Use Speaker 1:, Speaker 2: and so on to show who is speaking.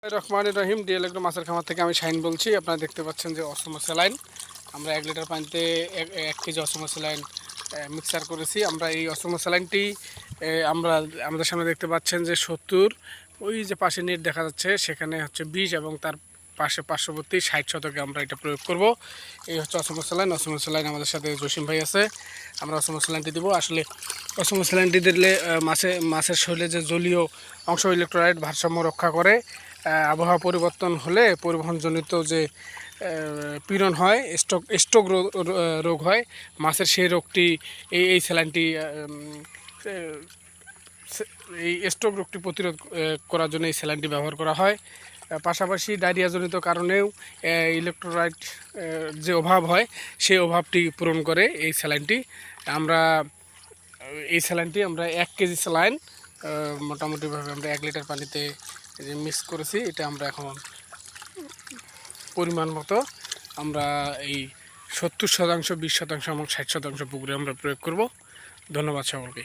Speaker 1: রহমানির রহিম DL agro মাছের খামার থেকে আমি শাহিন বলছি। আপনারা দেখতে পাচ্ছেন যে অসমো স্যালাইন আমরা 1 লিটার পানিতে 1 কেজি অসমো স্যালাইন মিক্সার করেছি। আমরা এই অসমো স্যালাইনটি আমরা আমাদের সামনে দেখতে পাচ্ছেন যে 70, ওই যে পাশে নেট দেখা যাচ্ছে সেখানে হচ্ছে 20 এবং তার পাশে পার্শ্ববর্তী 60 শতকে আমরা এটা প্রয়োগ করব। এই হচ্ছে অসমো স্যালাইন। অসমো স্যালাইন আমাদের সাথে জসিম ভাই আছে, আমরা অসমো স্যালাইনটি দেবো। আসলে অসমো স্যালাইনটি দিলে মাছের শরীরে যে জলীয় অংশ ইলেকট্রোলাইট ভারসাম্য রক্ষা করে। আবহাওয়া পরিবর্তন হলে পরিবহনজনিত যে পীড়ন হয়, স্ট্রোক রোগ হয় মাছের, সেই রোগটি এই স্যালাইনটি এই স্ট্রোক রোগটি প্রতিরোধ করার জন্য এই স্যালাইনটি ব্যবহার করা হয়। পাশাপাশি ডায়রিয়াজনিত কারণেও ইলেকট্রোলাইট যে অভাব হয় সেই অভাবটি পূরণ করে এই স্যালাইনটি। আমরা 1 কেজি স্যালাইন মোটামুটিভাবে আমরা 1 লিটার পানিতে যে মিক্স করেছি, এটা আমরা এখন পরিমাণ মতো আমরা এই 70%, 20% এবং 60% পুকুরে আমরা প্রয়োগ করব। ধন্যবাদ সকলকে।